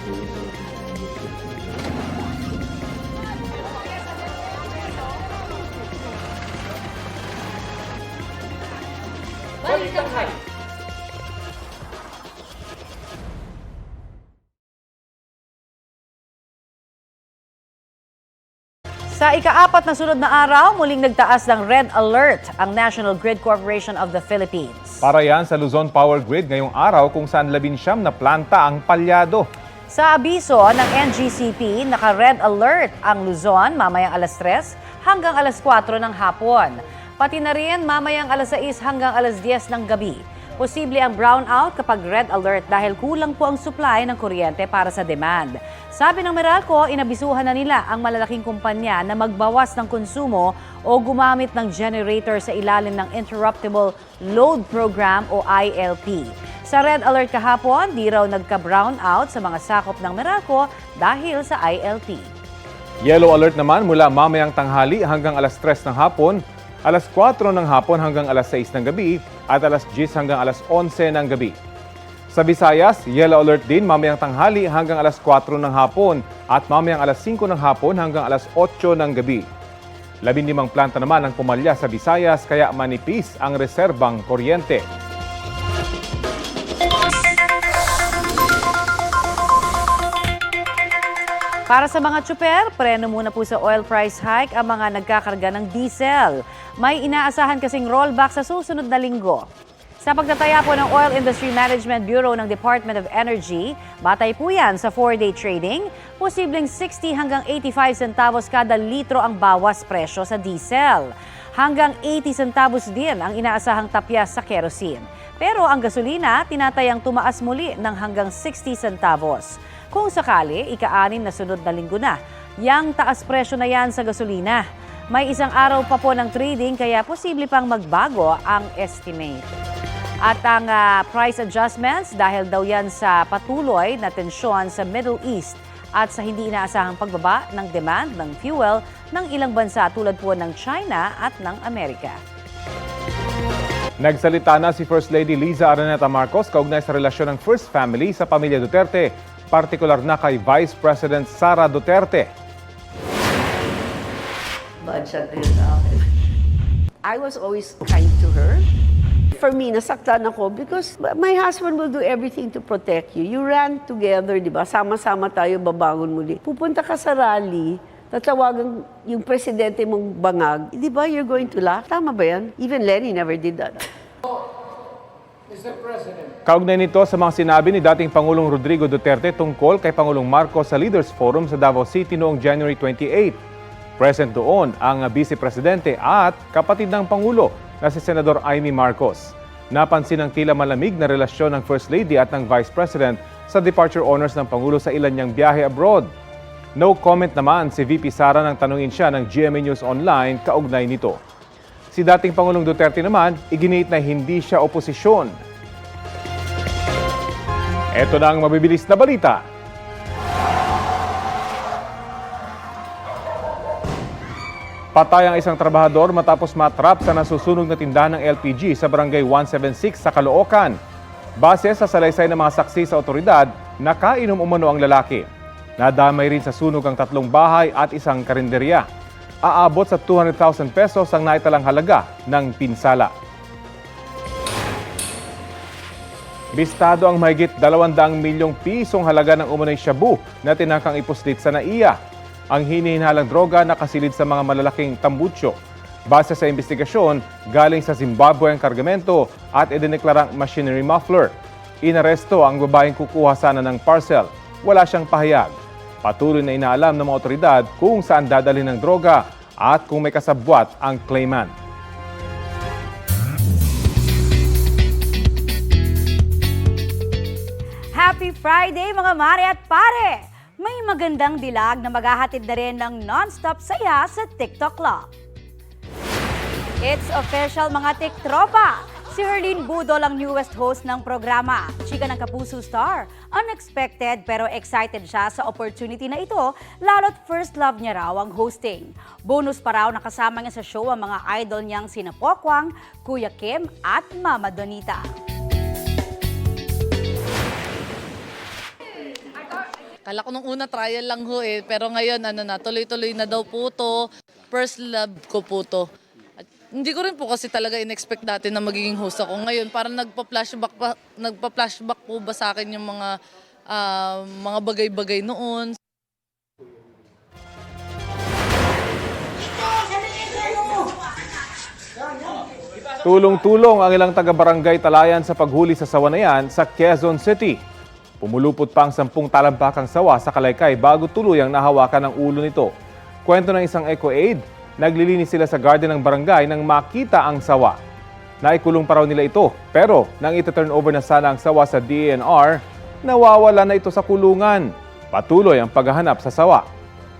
Baliktanghay. Sa ika-4 na sunod na araw, muling nagtaas ng red alert ang National Grid Corporation of the Philippines. Para yan sa Luzon Power Grid ngayong araw kung saan 19 na planta ang palyado. Sa abiso ng NGCP, naka-red alert ang Luzon mamayang alas 3 hanggang alas 4 ng hapon. Pati na rin mamayang alas 6 hanggang alas 10 ng gabi. Posible ang brownout kapag red alert dahil kulang po ang supply ng kuryente para sa demand. Sabi ng Meralco, inabisuhan na nila ang malalaking kumpanya na magbawas ng konsumo o gumamit ng generator sa ilalim ng Interruptible Load Program o ILP. Sa red alert kahapon, di raw nagka-brownout sa mga sakop ng Meralco dahil sa ILP. Yellow alert naman mula mamayang tanghali hanggang alas 3 ng hapon, alas 4 ng hapon hanggang alas 6 ng gabi at alas 10 hanggang alas 11 ng gabi. Sa Visayas, yellow alert din mamayang tanghali hanggang alas 4 ng hapon at mamayang alas 5 ng hapon hanggang alas 8 ng gabi. 15 planta naman ang pumalya sa Visayas kaya manipis ang reserbang kuryente. Para sa mga tsuper, preno muna po sa oil price hike ang mga nagkakarga ng diesel. May inaasahan kasing rollback sa susunod na linggo. Sa pagtataya po ng Oil Industry Management Bureau ng Department of Energy, batay po yan sa 4-day trading, posibleng 60 hanggang 85 centavos kada litro ang bawas presyo sa diesel. Hanggang 80 centavos din ang inaasahang tapyas sa kerosene. Pero ang gasolina, tinatayang tumaas muli ng hanggang 60 centavos. Kung sakali, ika-6 na sunod na linggo na, yang taas presyo na yan sa gasolina. May isang araw pa po ng trading kaya posible pang magbago ang estimate. At ang price adjustments dahil daw yan sa patuloy na tensyon sa Middle East at sa hindi inaasahang pagbaba ng demand ng fuel ng ilang bansa tulad po ng China at ng Amerika. Nagsalita na si First Lady Liza Araneta Marcos kaugnay sa relasyon ng First Family sa pamilya Duterte, partikular na kay Vice President Sara Duterte. I was always kind to her. For me, nasaktan ako because my husband will do everything to protect you. You ran together, di ba? Sama-sama tayo babangon muli. Pupunta ka sa rally, tatawagan yung presidente mong bangag. Di ba, you're going to laugh? Tama ba yan? Even Lenny never did that. Kaugnay nito sa mga sinabi ni dating Pangulong Rodrigo Duterte tungkol kay Pangulong Marcos sa Leaders Forum sa Davao City noong January 28. Present doon ang Vice Presidente at kapatid ng Pangulo na si Senador Amy Marcos. Napansin ang tila malamig na relasyon ng First Lady at ng Vice President sa departure honors ng Pangulo sa ilan niyang biyahe abroad. No comment naman si VP Sara nang tanungin siya ng GMA News Online kaugnay nito. Si dating Pangulong Duterte naman, iginit na hindi siya oposisyon. Ito na ang mabibilis na balita. Patay ang isang trabahador matapos matrap sa nasusunog na tindahan ng LPG sa Barangay 176 sa Caloocan. Base sa salaysay ng mga saksi sa otoridad, nakainom umano ang lalaki. Nadamay rin sa sunog ang 3 bahay at isang karinderya. Aabot sa 200,000 pesos ang naitalang halaga ng pinsala. Bistado ang mahigit 200 milyong pisong halaga ng umano'y shabu na tinangkang ipuslit sa NAIA. Ang hinihinalang droga nakasilid sa mga malalaking tambutso. Base sa investigasyon, galing sa Zimbabwe ang kargamento at idineklarang machinery muffler. Inaresto ang babaeng kukuha sana ng parcel. Wala siyang pahayag. Patuloy na inaalam ng mga otoridad kung saan dadalhin ng droga at kung may kasabwat ang claimant. Happy Friday mga mare at pare! May magandang dilag na maghahatid na rin ng non-stop saya sa TikTok Club. It's official mga TikTropa! Si Herlene Budol ang newest host ng programa. Chika ng Kapuso star. Unexpected pero excited siya sa opportunity na ito, lalo't first love niya raw ang hosting. Bonus pa raw nakasama niya sa show ang mga idol niyang sina Pokwang, Kuya Kim at Mama Donita. Kala ko nung una trial lang ho eh, pero ngayon tuloy-tuloy na daw po to. First love ko po to. At hindi ko rin po kasi talaga in-expect dati na magiging host ako. Ngayon parang nagpa-flashback po ba sa akin yung mga bagay-bagay noon. Tulong-tulong ang ilang taga-barangay Talayan sa paghuli sa sawa na yan sa Quezon City. Pumulupot pa ang 10 talampakang sawa sa Kalaykay bago tuluyang nahawakan ang ulo nito. Kwento ng isang eco-aid, naglilinis sila sa garden ng barangay nang makita ang sawa. Naikulong pa raw nila ito, pero nang ita-turn over na sana ang sawa sa DENR, nawawala na ito sa kulungan. Patuloy ang paghahanap sa sawa.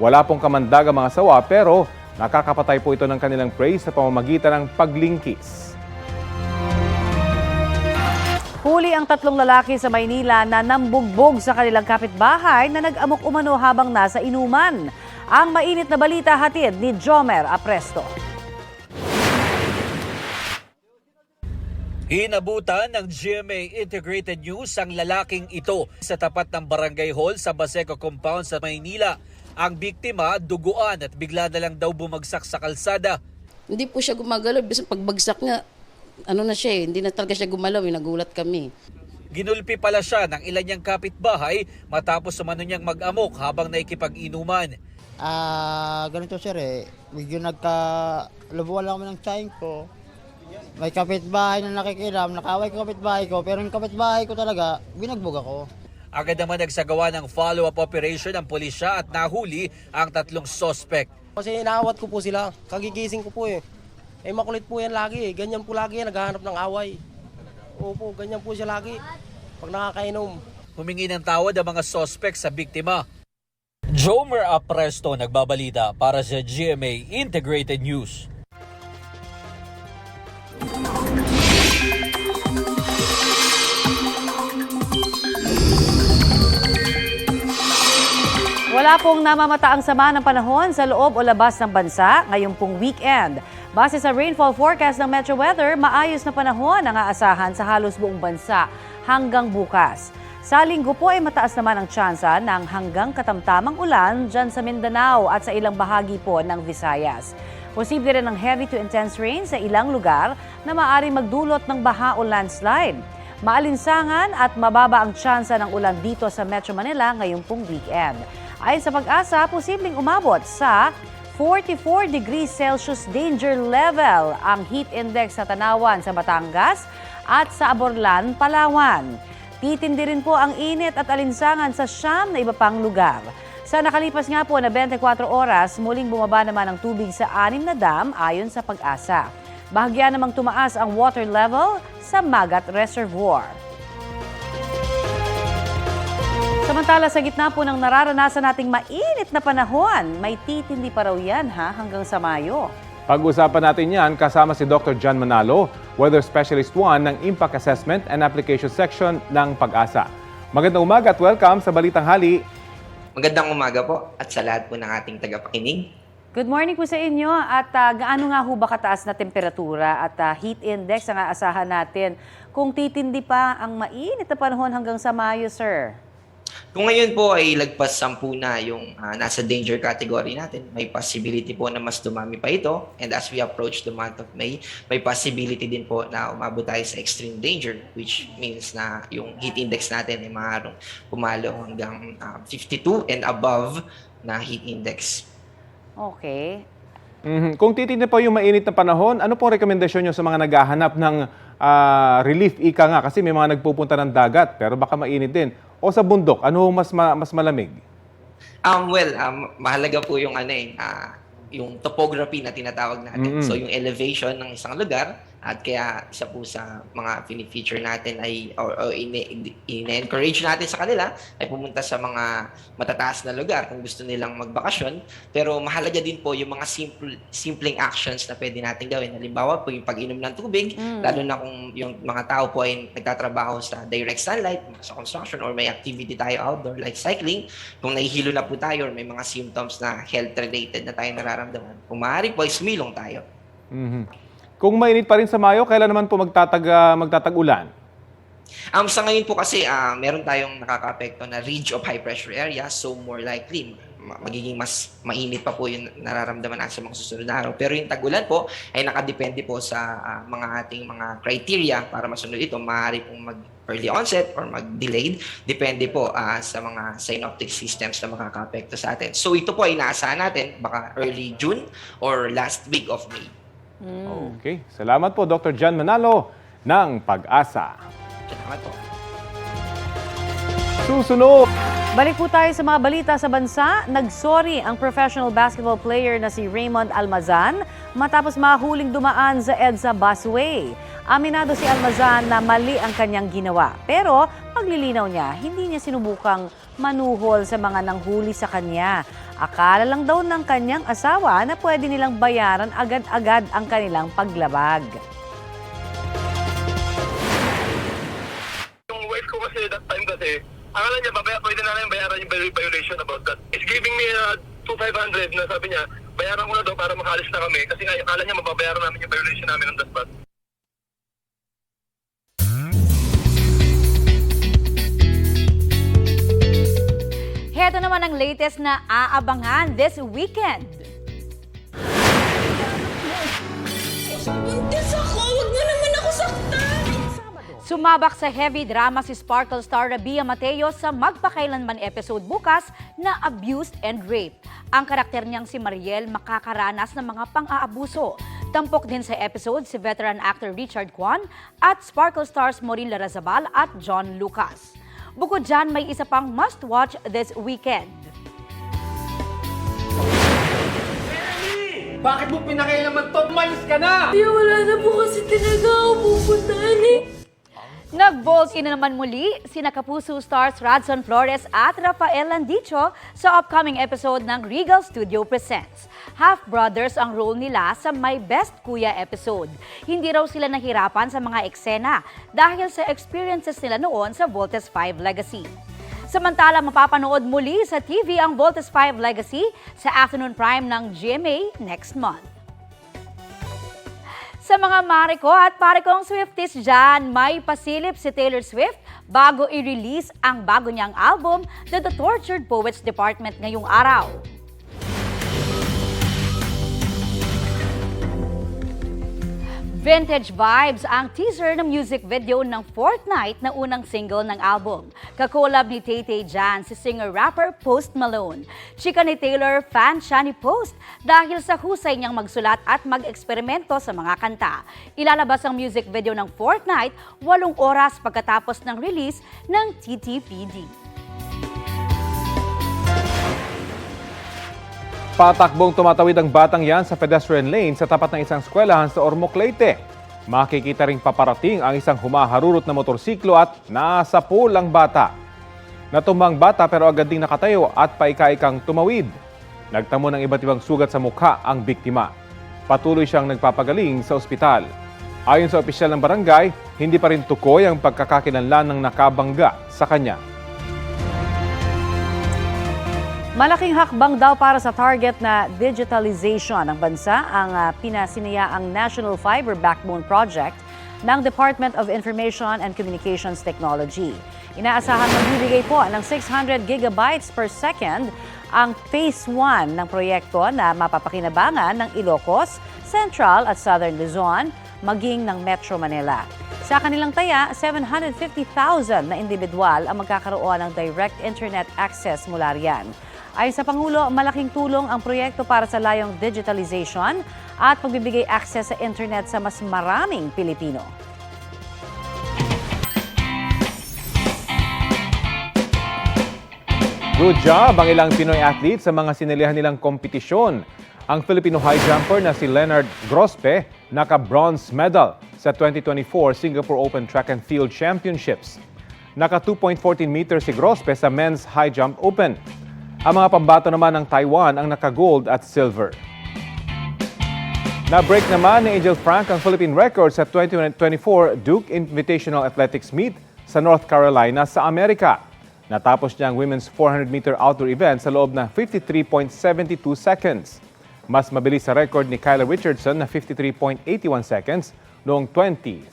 Wala pong kamandag ang mga sawa pero nakakapatay po ito ng kanilang prey sa pamamagitan ng paglingkis. Huli ang 3 lalaki sa Maynila na nambugbog sa kanilang kapitbahay na nag-amok umano habang nasa inuman. Ang mainit na balita hatid ni Jomer Apresto. Hinabutan ng GMA Integrated News ang lalaking ito sa tapat ng Barangay Hall sa Baseco Compound sa Maynila. Ang biktima, duguan at bigla na lang daw bumagsak sa kalsada. Hindi po siya gumagalaw. Bisa pagbagsak niya, hindi na talaga siya gumalaw. Nagulat kami. Ginulpi pala siya ng ilan niyang kapitbahay matapos umano niyang mag-amok habang naikipag-inuman. Ganito sir medyo nagkalabuan lang kami ng tsahin ko. May kapitbahay na nakikiram, nakaway ko kapitbahay ko, pero yung kapitbahay ko talaga, binagbog ako. Agad naman nagsagawa ng follow-up operation ang pulisya at nahuli ang 3 sospek. Kasi inaawat ko po sila, kagigising ko po makulit po yan lagi ganyan po lagi yan, naghahanap ng away. Opo, ganyan po siya lagi, pag nakakainom. Humingi ng tawad ang mga sospek sa biktima. Jomer Apresto nagbabalita para sa GMA Integrated News. Wala pong namamataang sama ng panahon sa loob o labas ng bansa ngayong pong weekend. Base sa rainfall forecast ng Metro Weather, maayos na panahon ang aasahan sa halos buong bansa hanggang bukas. Sa linggo po ay mataas naman ang tsansa ng hanggang katamtamang ulan dyan sa Mindanao at sa ilang bahagi po ng Visayas. Posible rin ng heavy to intense rain sa ilang lugar na maaaring magdulot ng baha o landslide. Maalinsangan at mababa ang tsansa ng ulan dito sa Metro Manila ngayong pong weekend. Ayon sa Pag-asa, posibleng umabot sa 44 degrees Celsius danger level ang heat index sa Tanawan sa Batangas at sa Aborlan, Palawan. Titindi rin po ang init at alinsangan sa siyam na iba pang lugar. Sa nakalipas nga po na 24 oras, muling bumaba naman ang tubig sa 6 na dam ayon sa Pag-asa. Bahagya namang tumaas ang water level sa Magat Reservoir. Samantala sa gitna po ng nararanasan nating mainit na panahon, may titindi pa raw yan hanggang sa Mayo. Pag-usapan natin yan kasama si Dr. John Manalo, Weather Specialist 1 ng Impact Assessment and Application Section ng Pag-asa. Magandang umaga at welcome sa Balitang Hali. Magandang umaga po at sa lahat po ng ating tagapakinig. Good morning po sa inyo at gaano nga ho ba kataas na temperatura at heat index ang aasahan natin kung titindi pa ang mainit na panahon hanggang sa Mayo, sir? Kung ngayon po ay lagpas 10 na yung nasa danger category natin, may possibility po na mas dumami pa ito. And as we approach the month of May, may possibility din po na umabot tayo sa extreme danger, which means na yung heat index natin ay maaaring pumalo hanggang 52 and above na heat index. Okay. Kung titindi pa yung mainit na panahon, ano pong rekomendasyon nyo sa mga naghahanap ng relief ika nga? Kasi may mga nagpupunta ng dagat pero baka mainit din. O sa bundok, ano mas malamig? Mahalaga po yung yung topography na tinatawag natin. So yung elevation ng isang lugar at kaya isa po sa mga feature natin ay ine-encourage natin sa kanila ay pumunta sa mga matataas na lugar kung gusto nilang magbakasyon. Pero mahalaga din po yung mga simpleng actions na pwede natin gawin. Halimbawa po yung pag-inom ng tubig, lalo na kung yung mga tao po ay nagtatrabaho sa direct sunlight, sa construction or may activity tayo outdoor like cycling. Kung nahihilo na po tayo or may mga symptoms na health-related na tayo nararamdaman, kung maaari po ay sumilong tayo. Kung mainit pa rin sa Mayo, kailan naman po magtatag-ulan? Sa ngayon po kasi, meron tayong nakakaapekto na ridge of high pressure area, so more likely, magiging mas mainit pa po yung nararamdaman natin sa mga susunod na araw. Pero yung tag-ulan po ay nakadepende po sa mga ating mga criteria para masunod ito. Maaari pong mag-early onset or mag-delayed. Depende po sa mga synoptic systems na makakaapekto sa atin. So ito po ay inaasahan natin baka early June or last week of May. Okay. Salamat po, Dr. John Manalo ng Pag-asa. Salamat po. Susunod! Balik po tayo sa mga balita sa bansa. Nagsorry ang professional basketball player na si Raymond Almazan matapos mahuling dumaan sa EDSA busway. Aminado si Almazan na mali ang kanyang ginawa. Pero paglilinaw niya, hindi niya sinubukang manuhol sa mga nanghuli sa kanya. Akala lang daw ng kanyang asawa na pwede nilang bayaran agad-agad ang kanilang paglabag. Yung wife ko kasi that time kasi, akala niya pwede na namin bayaran yung violation about that. He's giving me 2,500 na sabi niya, bayaran ko na daw para makalis na kami kasi nga akala niya mababayaran namin yung violation namin on the spot. Heto naman ang latest na aabangan this weekend. Sumabak sa heavy drama si Sparkle star Rabia Mateo sa magpakailanman episode bukas na Abused and Raped. Ang karakter niyang si Mariel makakaranas ng mga pang-aabuso. Tampok din sa episode si veteran actor Richard Kwan at Sparkle stars Maureen Larrazabal at John Lucas. Bukod dyan, may isa pang must-watch this weekend. Bakit mo pinakailaman to? Umalis ka na! Wala na po kasi talaga ako pupuntahan eh. Nag-bold in na naman muli sina Kapuso stars Radson Flores at Rafael Landicho sa upcoming episode ng Regal Studio Presents. Half-brothers ang role nila sa My Best Kuya episode. Hindi raw sila nahirapan sa mga eksena dahil sa experiences nila noon sa Voltes 5 Legacy. Samantala, mapapanood muli sa TV ang Voltes 5 Legacy sa afternoon prime ng GMA next month. Sa mga Mariko at Parikong Swifties dyan, may pasilip si Taylor Swift bago i-release ang bago niyang album, The Tortured Poets Department ngayong araw. Vintage vibes ang teaser ng music video ng Fortnite na unang single ng album. Kakolab ni Tay-Tay Jan si singer-rapper Post Malone. Chika ni Taylor, fan siya ni Post dahil sa husay niyang magsulat at mag-eksperimento sa mga kanta. Ilalabas ang music video ng Fortnite 8 oras pagkatapos ng release ng TTPD. Patakbong tumatawid ang batang yan sa pedestrian lane sa tapat ng isang eskwelahan sa Ormoc, Leyte. Makikita ring paparating ang isang humaharurot na motorsiklo at nasa pool ang bata. Natumbang bata pero agad ding nakatayo at paika-ikang tumawid. Nagtamo ng iba't ibang sugat sa mukha ang biktima. Patuloy siyang nagpapagaling sa ospital. Ayon sa opisyal ng barangay, hindi pa rin tukoy ang pagkakakilanlan ng nakabangga sa kanya. Malaking hakbang daw para sa target na digitalization ng bansa ang pinasiniyaang National Fiber Backbone Project ng Department of Information and Communications Technology. Inaasahan magbibigay po ng 600 gigabytes per second ang Phase 1 ng proyekto na mapapakinabangan ng Ilocos, Central at Southern Luzon, maging ng Metro Manila. Sa kanilang taya, 750,000 na individual ang magkakaroon ng direct internet access mula riyan. Ayon sa Pangulo, malaking tulong ang proyekto para sa layong digitalization at pagbibigay access sa internet sa mas maraming Pilipino. Good job ang ilang Pinoy athletes sa mga sinilihan nilang kompetisyon. Ang Filipino high jumper na si Leonard Grospe naka-bronze medal sa 2024 Singapore Open Track and Field Championships. Naka 2.14 meters si Grospe sa Men's High Jump Open. Ang mga pambato naman ng Taiwan ang naka-gold at silver. Na-break naman ni Angel Frank ang Philippine record sa 2024 Duke Invitational Athletics Meet sa North Carolina sa Amerika. Natapos niya ang women's 400-meter outdoor event sa loob na 53.72 seconds. Mas mabilis sa record ni Kyla Richardson na 53.81 seconds noong 2017.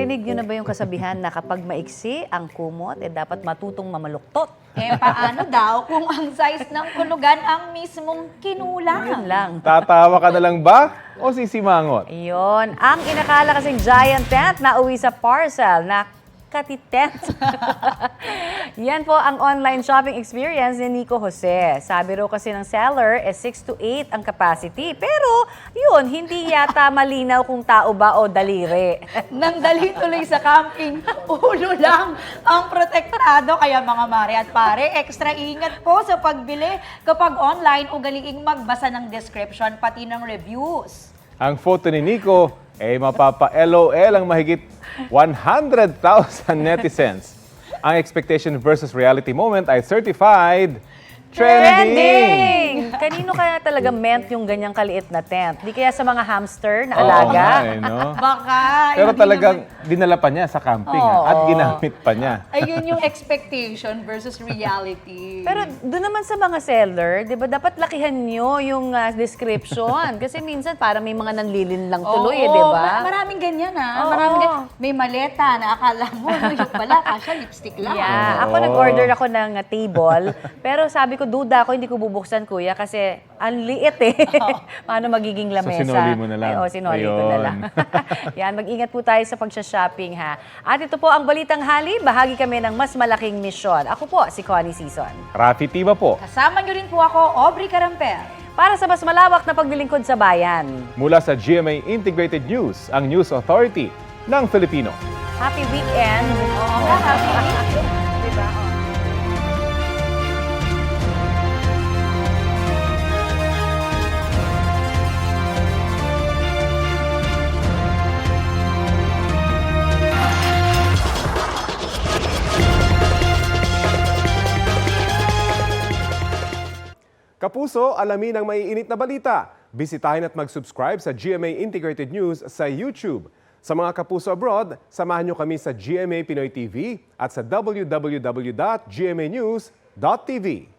Narinig nyo na ba yung kasabihan na kapag maiksi ang kumot, dapat matutong mamaluktot? Paano daw kung ang size ng kulugan ang mismong kinulang? Yun lang. Tatawa ka na lang ba o sisimangot? Ayun. Ang inakala kasing giant tent na uwi sa parcel na katitent. Yan po ang online shopping experience ni Nico Jose. Sabi raw kasi ng seller, 6 to 8 ang capacity. Pero yun, hindi yata malinaw kung tao ba o daliri. Nang dali tuloy sa camping, ulo lang ang protektado. Kaya mga mare at pare, extra ingat po sa pagbili kapag online o galing magbasa ng description pati ng reviews. Ang photo ni Nico mapapa-LOL ang mahigit 100,000 netizens. Ang expectation versus reality moment ay certified trending! Kanino kaya talaga meant yung ganyang kaliit na tent? Di kaya sa mga hamster na alaga? Oo nga, no? Baka. Pero hindi talagang dinala pa niya sa camping at ginamit pa niya. Ayun yung expectation versus reality. Pero doon naman sa mga seller, di ba dapat lakihan nyo yung description? Kasi minsan parang may mga nanlilin lang tuloy, di ba? Maraming ganyan Oo. Maraming ganyan. May maleta na akala mo, yung pala, kasya lipstick lang. Yeah. Ako nag-order ako ng table, pero sabi ko, duda ako, hindi ko bubuksan, kuya, kasi ang liit eh. Paano magiging lamesa? So, sinoli mo na lang. Ay, sinoli ko na Ayun. lang. Yan, mag-ingat po tayo sa pagsha-shopping, ha. At ito po ang Balitang Hali, bahagi kami ng mas malaking misyon. Ako po, si Connie Season. Rafi Tiba po. Kasama niyo rin po ako, Aubrey Caramper. Para sa mas malawak na paglilingkod sa bayan. Mula sa GMA Integrated News, ang News Authority ng Filipino. Happy weekend! Oo nga, happy weekend. Diba? Kapuso, alamin ang maiinit na balita. Bisitahin at mag-subscribe sa GMA Integrated News sa YouTube. Sa mga kapuso abroad, samahan nyo kami sa GMA Pinoy TV at sa www.gmanews.tv.